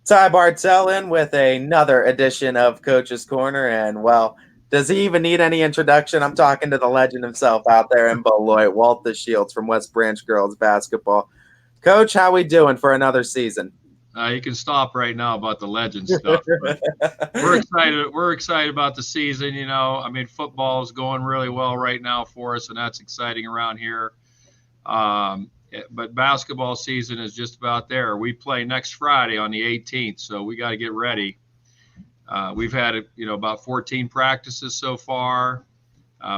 Ty Bartell in with another edition of Coach's Corner. And, well, does he even need any introduction? I'm talking to the legend himself out there in Beloit, Walt DeShields from West Branch Girls Basketball. Coach, how we doing for another season? You can stop right now about the legend stuff, but we're excited. We're excited about the season. I mean, football is going really well right now for us, and that's exciting around here. But basketball season is just about there. We play next Friday on the 18th, so we got to get ready. We've had about 14 practices so far.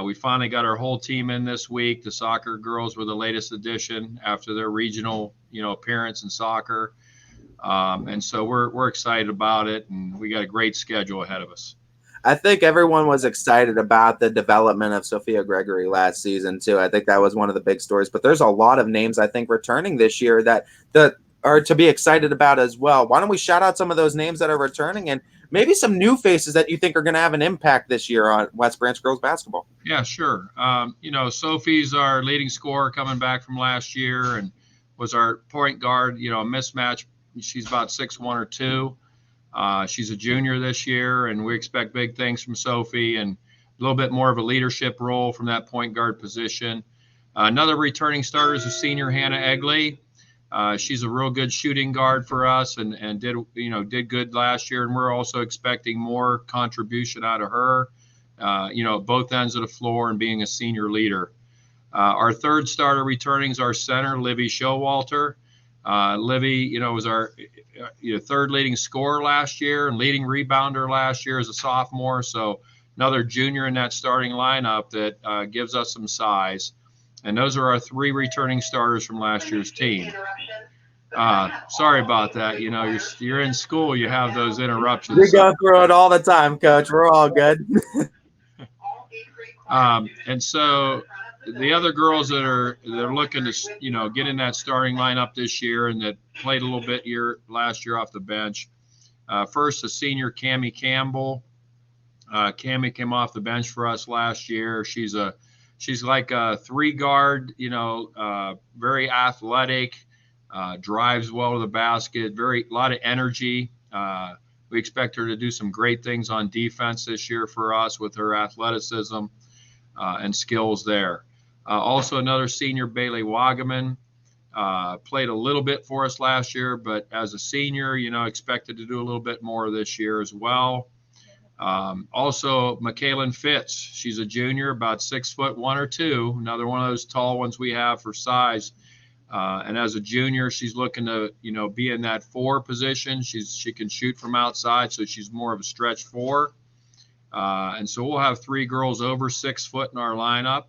We finally got our whole team in this week. The soccer girls were the latest addition after their regional appearance in soccer. And so we're excited about it, and we got a great schedule ahead of us. I think everyone was excited about the development of Sophia Gregory last season too. I think that was one of the big stories. But there's a lot of names I think returning this year that are to be excited about as well. Why don't we shout out some of those names that are returning and maybe some new faces that you think are going to have an impact this year on West Branch girls basketball? Yeah, sure. Sophie's our leading scorer coming back from last year and was our point guard. A mismatch. She's about 6'1" or 2". She's a junior this year, and we expect big things from Sophie and a little bit more of a leadership role from that point guard position. Another returning starter is a senior, Hannah Egley. She's a real good shooting guard for us and did good last year, and we're also expecting more contribution out of her, both ends of the floor and being a senior leader. Our third starter returning is our center, Livy Showalter. Livy, was our third leading scorer last year and leading rebounder last year as a sophomore. So another junior in that starting lineup that gives us some size. And those are our three returning starters from last year's team. Sorry about that. You're in school, you have those interruptions. We go through it all the time, Coach. We're all good. And so the other girls they're looking to get in that starting lineup this year and that played a little bit last year off the bench. First, the senior Cammie Campbell. Cammie came off the bench for us last year. She's like a 3-guard, very athletic, drives well to the basket, a lot of energy. We expect her to do some great things on defense this year for us with her athleticism and skills there. Also, another senior, Bailey Wagaman, played a little bit for us last year, but as a senior, expected to do a little bit more this year as well. Also, McKaylin Fitz, she's a junior, about 6'1" or 2", another one of those tall ones we have for size. And as a junior, she's looking to, be in that 4 position. She can shoot from outside, so she's more of a stretch 4. And so we'll have 3 girls over 6 foot in our lineup.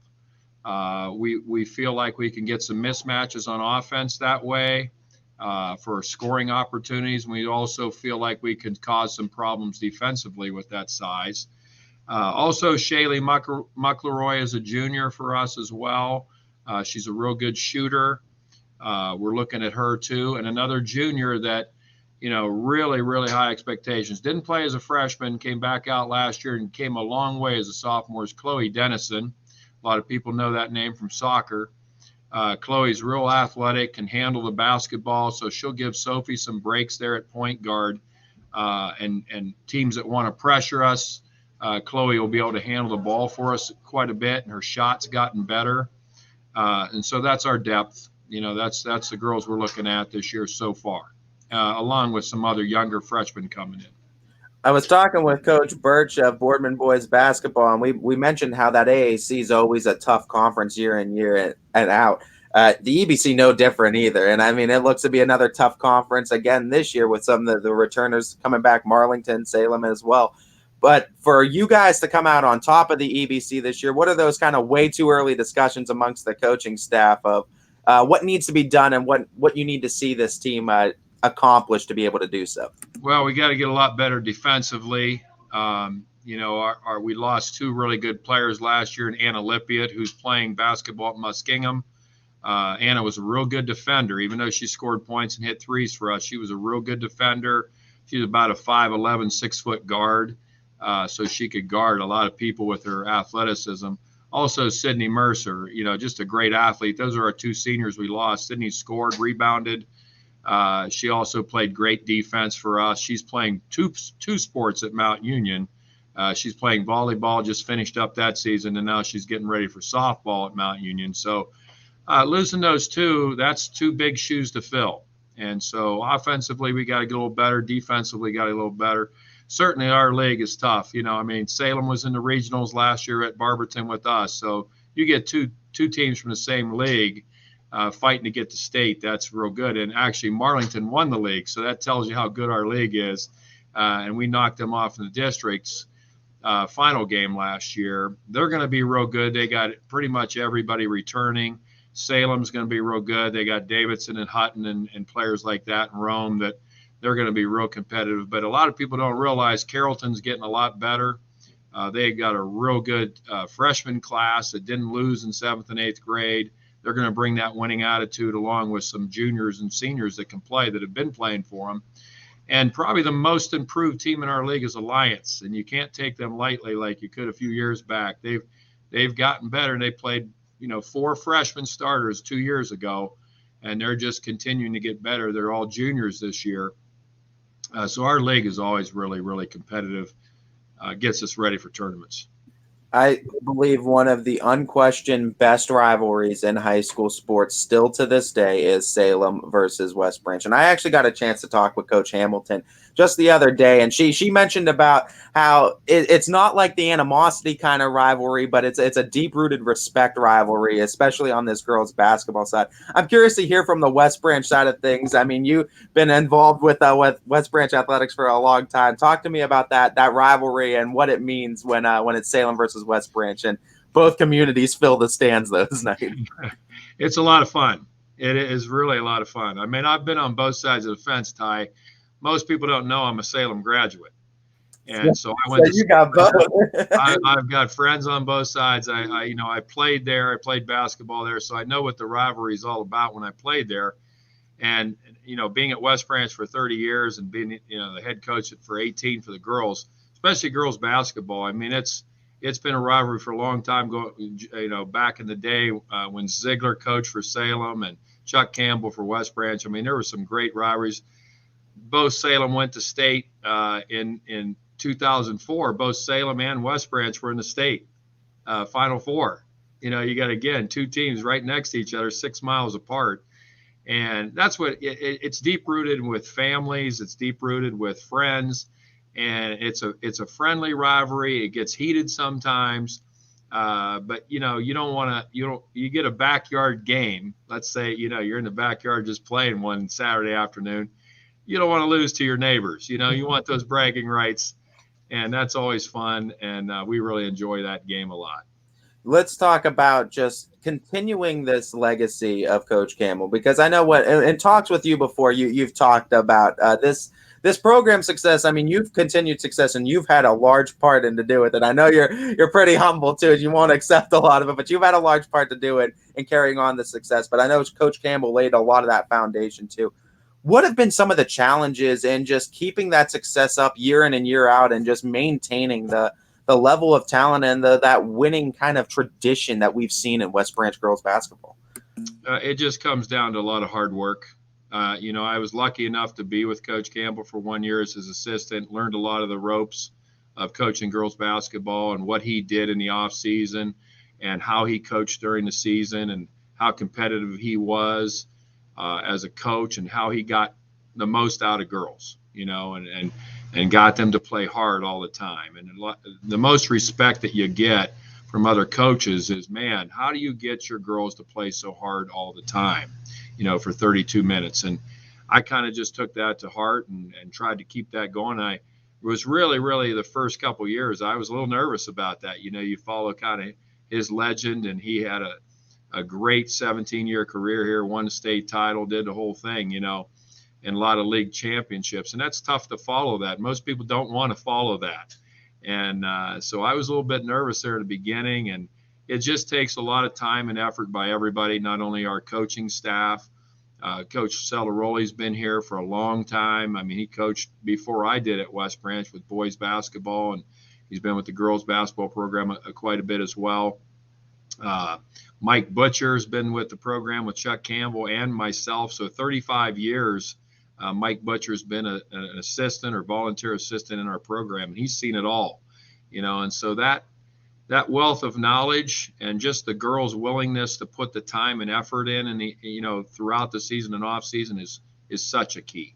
We feel like we can get some mismatches on offense that way for scoring opportunities. And we also feel like we can cause some problems defensively with that size. Also, Shaylee Muckleroy is a junior for us as well. She's a real good shooter. We're looking at her too. And another junior that, really, really high expectations. Didn't play as a freshman, came back out last year and came a long way as a sophomore, is Chloe Dennison. A lot of people know that name from soccer. Chloe's real athletic, can handle the basketball, so she'll give Sophie some breaks there at point guard. And teams that want to pressure us, Chloe will be able to handle the ball for us quite a bit, and her shot's gotten better. And so that's our depth. That's the girls we're looking at this year so far, along with some other younger freshmen coming in. I was talking with Coach Birch of Boardman Boys Basketball, and we mentioned how that AAC is always a tough conference year in, year and out. The EBC no different either. And, I mean, it looks to be another tough conference again this year with some of the returners coming back, Marlington, Salem as well. But for you guys to come out on top of the EBC this year, what are those kind of way too early discussions amongst the coaching staff of what needs to be done and what you need to see this team accomplish to be able to do so? Well, we got to get a lot better defensively. We lost 2 really good players last year in Anna Lippiott, who's playing basketball at Muskingum. Anna was a real good defender, even though she scored points and hit threes for us. She was a real good defender. She's about a 5'11", 6-foot guard, so she could guard a lot of people with her athleticism. Also, Sydney Mercer, just a great athlete. Those are our 2 seniors we lost. Sydney scored, rebounded, She also played great defense for us. She's playing two sports at Mount Union. She's playing volleyball, just finished up that season, and now she's getting ready for softball at Mount Union. So losing those two, that's two big shoes to fill. And so offensively, we got to get a little better. Defensively, got to get a little better. Certainly, our league is tough. I mean, Salem was in the regionals last year at Barberton with us. So you get two teams from the same league fighting to get to state. That's real good. And actually, Marlington won the league. So that tells you how good our league is. And we knocked them off in the districts. Final game last year. They're going to be real good. They got pretty much everybody returning. Salem's going to be real good. They got Davidson and Hutton and players like that in Rome that they're going to be real competitive. But a lot of people don't realize Carrollton's getting a lot better. They got a real good freshman class that didn't lose in 7th and 8th grade. They're going to bring that winning attitude along with some juniors and seniors that can play that have been playing for them. And probably the most improved team in our league is Alliance, and you can't take them lightly like you could a few years back. They've gotten better. They played 4 freshman starters 2 years ago, and they're just continuing to get better. They're all juniors this year. So our league is always really, really competitive, gets us ready for tournaments. I believe one of the unquestioned best rivalries in high school sports still to this day is Salem versus West Branch. And I actually got a chance to talk with Coach Hamilton just the other day, and she mentioned about how it's not like the animosity kind of rivalry, but it's a deep-rooted respect rivalry, especially on this girls' basketball side. I'm curious to hear from the West Branch side of things. I mean, you've been involved with West Branch athletics for a long time. Talk to me about that rivalry and what it means when it's Salem versus West Branch and both communities fill the stands those nights. It's a lot of fun. It is really a lot of fun. I mean, I've been on both sides of the fence, Ty. Most people don't know I'm a Salem graduate. And so I went you got both. I've got friends on both sides. I played there. I played basketball there. So I know what the rivalry is all about when I played there. And, being at West Branch for 30 years and being, the head coach for 18 for the girls, especially girls basketball. I mean, it's been a rivalry for a long time. Back in the day when Ziegler coached for Salem and Chuck Campbell for West Branch. I mean, there were some great rivalries. Both Salem went to state in 2004. Both Salem and West Branch were in the state Final Four. You got, again, 2 teams right next to each other, 6 miles apart. And that's what it's deep-rooted with families. It's deep-rooted with friends. And it's a friendly rivalry. It gets heated sometimes, but you don't want to. You get a backyard game. Let's say you're in the backyard just playing one Saturday afternoon. You don't want to lose to your neighbors. You want those bragging rights, and that's always fun. And we really enjoy that game a lot. Let's talk about just continuing this legacy of Coach Campbell, because I know in talks with you before, you've talked about this program success. I mean, you've continued success and you've had a large part in to do with it. I know you're pretty humble too, and you won't accept a lot of it, but you've had a large part to do it in carrying on the success. But I know Coach Campbell laid a lot of that foundation too. What have been some of the challenges in just keeping that success up year in and year out and just maintaining the level of talent and that winning kind of tradition that we've seen in West Branch girls basketball? It just comes down to a lot of hard work. I was lucky enough to be with Coach Campbell for 1 year as his assistant, learned a lot of the ropes of coaching girls basketball and what he did in the off season and how he coached during the season and how competitive he was as a coach and how he got the most out of girls, and got them to play hard all the time. And the most respect that you get from other coaches is, man, how do you get your girls to play so hard all the time, for 32 minutes? And I kind of just took that to heart and tried to keep that going. I was really, really the first couple of years, I was a little nervous about that. You follow kind of his legend, and he had a great 17-year career here, won the state title, did the whole thing, and a lot of league championships. And that's tough to follow that. Most people don't want to follow that. And so I was a little bit nervous there at the beginning. And it just takes a lot of time and effort by everybody, not only our coaching staff. Coach Celaroli's been here for a long time. I mean, he coached before I did at West Branch with boys basketball, and he's been with the girls basketball program quite a bit as well. Mike Butcher's been with the program with Chuck Campbell and myself. So 35 years, Mike Butcher's been an assistant or volunteer assistant in our program, and he's seen it all, and so that wealth of knowledge and just the girls' willingness to put the time and effort in, and throughout the season and off season is such a key.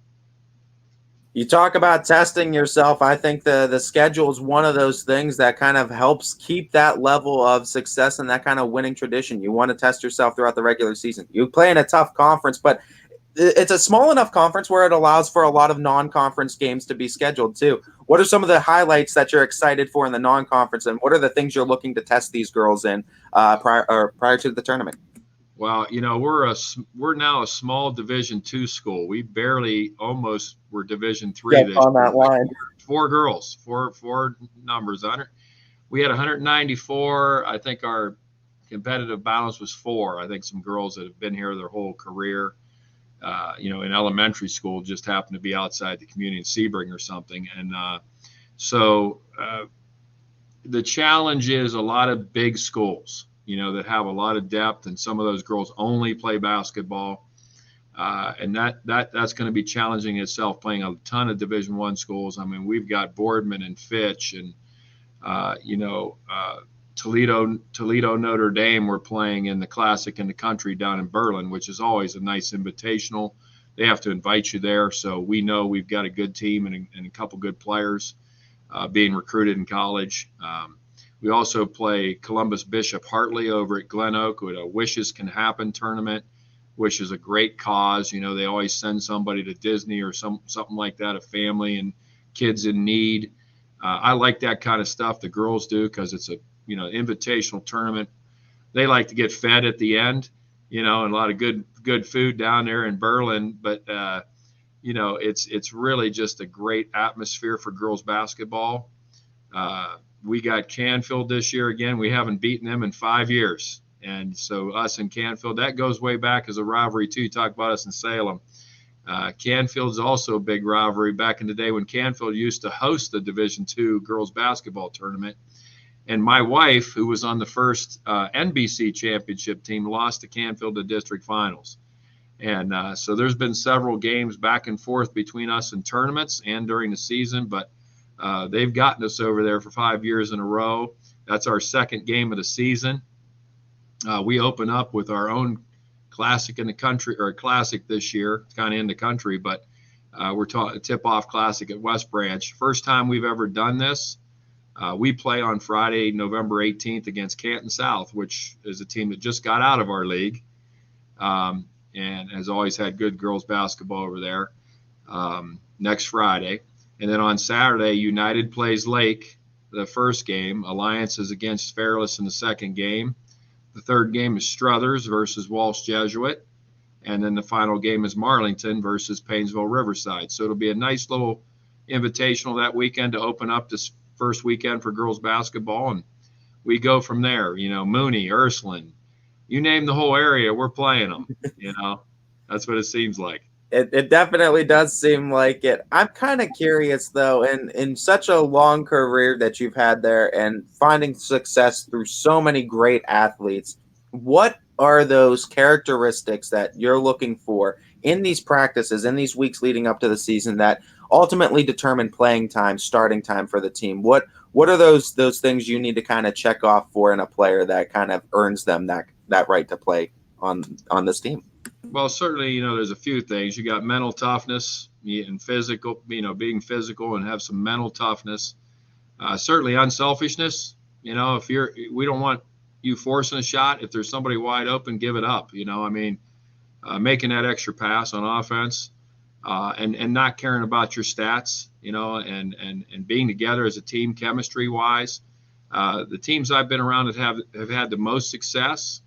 You talk about testing yourself. I think the schedule is one of those things that kind of helps keep that level of success and that kind of winning tradition. You want to test yourself throughout the regular season. You play in a tough conference, but it's a small enough conference where it allows for a lot of non-conference games to be scheduled too. What are some of the highlights that you're excited for in the non-conference, and what are the things you're looking to test these girls in prior to the tournament? Well, we're now a small Division II school. We barely almost were Division III this on year. that line. Four girls, four numbers on it. We had 194. I think our competitive balance was 4. I think some girls that have been here their whole career, in elementary school, just happened to be outside the community in Sebring or something. And so the challenge is a lot of big schools, that have a lot of depth, and some of those girls only play basketball. And that's going to be challenging itself, playing a ton of Division I schools. I mean, we've got Boardman and Fitch and, Toledo, Notre Dame. We're playing in the Classic in the Country down in Berlin, which is always a nice invitational. They have to invite you there. So we know we've got a good team and a couple good players being recruited in college. We also play Columbus Bishop Hartley over at Glen Oak with a Wishes Can Happen tournament, which is a great cause. They always send somebody to Disney or something like that, a family and kids in need. I like that kind of stuff. The girls do, because it's a invitational tournament. They like to get fed at the end, and a lot of good food down there in Berlin. But it's really just a great atmosphere for girls basketball. We got Canfield this year again. We haven't beaten them in 5 years. And so us and Canfield, that goes way back as a rivalry too. Talk about us in Salem. Canfield's also a big rivalry back in the day when Canfield used to host the Division II girls basketball tournament. And my wife, who was on the first NBC championship team, lost to Canfield in district finals. And so there's been several games back and forth between us in tournaments and during the season, but they've gotten us over there for 5 years in a row. That's our second game of the season. We open up with our own Classic in the Country, or Classic this year. It's kind of in the country, but we're tip-off Classic at West Branch. First time we've ever done this. We play on Friday, November 18th against Canton South, which is a team that just got out of our league and has always had good girls basketball over there, next Friday. And then on Saturday, United plays Lake, the first game. Alliance is against Fairless in the second game. The third game is Struthers versus Walsh Jesuit. And then the final game is Marlington versus Painesville Riverside. So it'll be a nice little invitational that weekend to open up this first weekend for girls basketball. And we go from there, Mooney, Ursuline, you name the whole area, we're playing them. That's what it seems like. It definitely does seem like it. I'm kind of curious, though, in such a long career that you've had there and finding success through so many great athletes, what are those characteristics that you're looking for in these practices, in these weeks leading up to the season, that ultimately determine playing time, starting time for the team? What are those things you need to kind of check off for in a player that kind of earns them that right to play on this team? Well, certainly, there's a few things. You got mental toughness and physical, being physical and have some mental toughness. Certainly unselfishness. We don't want you forcing a shot. If there's somebody wide open, give it up. Making that extra pass on offense, and not caring about your stats, and being together as a team, chemistry wise. The teams I've been around that have had the most success,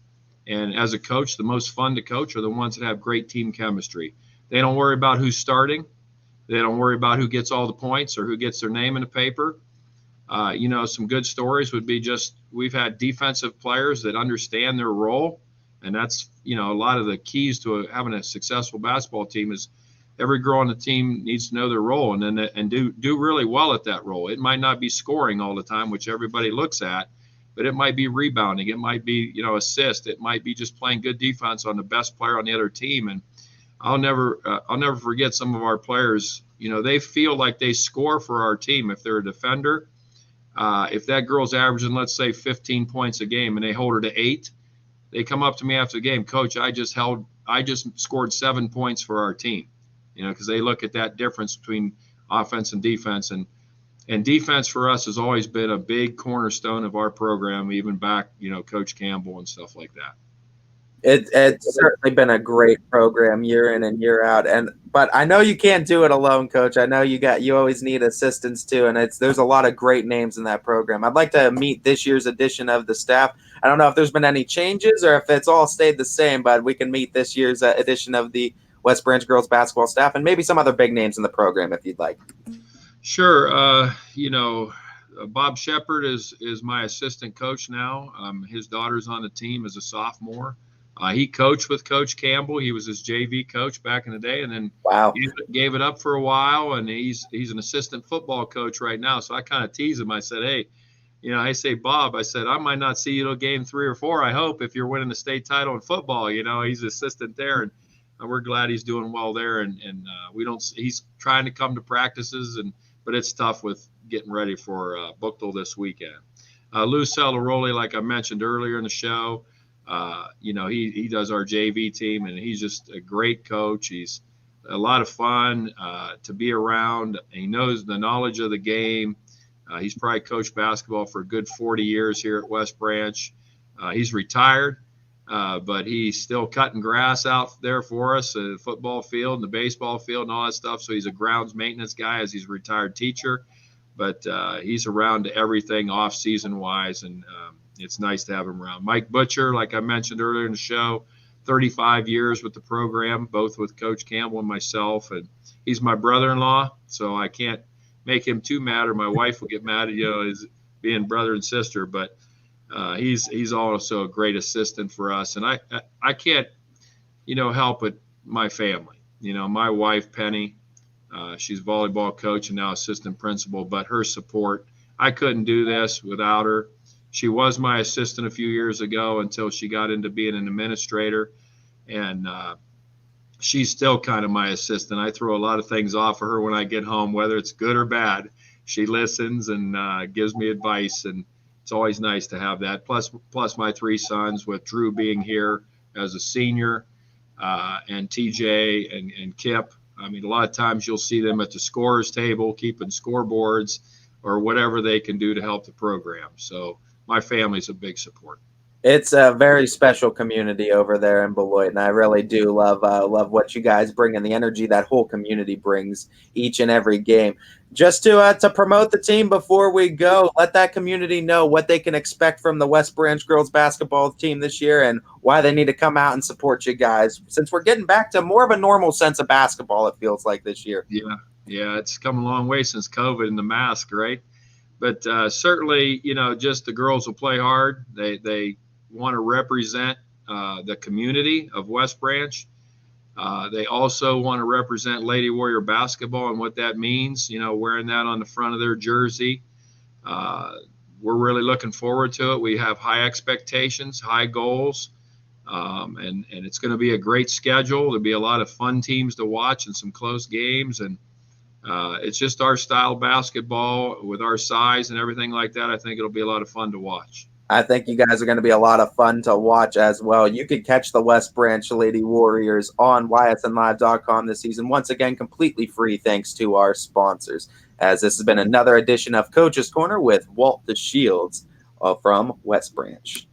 and as a coach, the most fun to coach, are the ones that have great team chemistry. They don't worry about who's starting. They don't worry about who gets all the points or who gets their name in the paper. Some good stories would be just, we've had defensive players that understand their role. And that's, a lot of the keys to having a successful basketball team is every girl on the team needs to know their role and do really well at that role. It might not be scoring all the time, which everybody looks at, but it might be rebounding, it might be assist, it might be just playing good defense on the best player on the other team. And I'll never forget some of our players. They feel like they score for our team if they're a defender. If that girl's averaging, let's say, 15 points a game, and they hold her to 8, they come up to me after the game, Coach, I just scored 7 points for our team. Because they look at that difference between offense and defense, and defense for us has always been a big cornerstone of our program, even back, Coach Campbell and stuff like that. It's certainly been a great program year in and year out, but I know you can't do it alone, Coach. I know you always need assistance too, and there's a lot of great names in that program. I'd like to meet this year's edition of the staff. I don't know if there's been any changes or if it's all stayed the same, but we can meet this year's edition of the West Branch girls basketball staff and maybe some other big names in the program if you'd like. Sure. Bob Shepard is my assistant coach now. His daughter's on the team as a sophomore. He coached with Coach Campbell. He was his JV coach back in the day, and then gave it up for a while. And he's an assistant football coach right now. So I kind of tease him. I said, hey, I say, Bob, I said, I might not see you till game 3 or 4. I hope, if you're winning the state title in football. He's assistant there, and we're glad he's doing well there. And he's trying to come to practices, but it's tough with getting ready for Buchtel this weekend. Lou Celaroli, like I mentioned earlier in the show. He does our JV team, and he's just a great coach. He's a lot of fun to be around. He knows the knowledge of the game. He's probably coached basketball for a good 40 years here at West Branch. He's retired, but he's still cutting grass out there for us, the football field and the baseball field and all that stuff. So he's a grounds maintenance guy as he's a retired teacher, but he's around to everything off-season wise, and it's nice to have him around. Mike Butcher, like I mentioned earlier in the show, 35 years with the program, both with Coach Campbell and myself. And he's my brother-in-law, so I can't make him too mad, or my wife will get mad at as being brother and sister. But he's also a great assistant for us. And I can't, help it my family. My wife, Penny, she's volleyball coach and now assistant principal, but her support, I couldn't do this without her. She was my assistant a few years ago until she got into being an administrator, and she's still kind of my assistant. I throw a lot of things off of her when I get home, whether it's good or bad. She listens and gives me advice, and it's always nice to have that. Plus my 3 sons, with Drew being here as a senior, and TJ and Kip. I mean, a lot of times you'll see them at the scorer's table, keeping scoreboards or whatever they can do to help the program. So my family's a big support. It's a very special community over there in Beloit, and I really do love what you guys bring and the energy that whole community brings each and every game. Just to promote the team before we go, let that community know what they can expect from the West Branch girls basketball team this year and why they need to come out and support you guys, since we're getting back to more of a normal sense of basketball, it feels like, this year. Yeah, it's come a long way since COVID and the mask, right? But certainly, just the girls will play hard. They want to represent the community of West Branch. They also want to represent Lady Warrior basketball and what that means, wearing that on the front of their jersey. We're really looking forward to it. We have high expectations, high goals, and it's going to be a great schedule. There'll be a lot of fun teams to watch and some close games, and it's just our style of basketball with our size and everything like that. I think it'll be a lot of fun to watch. I think you guys are going to be a lot of fun to watch as well. You can catch the West Branch Lady Warriors on ysnlive.com this season. Once again, completely free thanks to our sponsors, as this has been another edition of Coach's Corner with Walt DeShields from West Branch.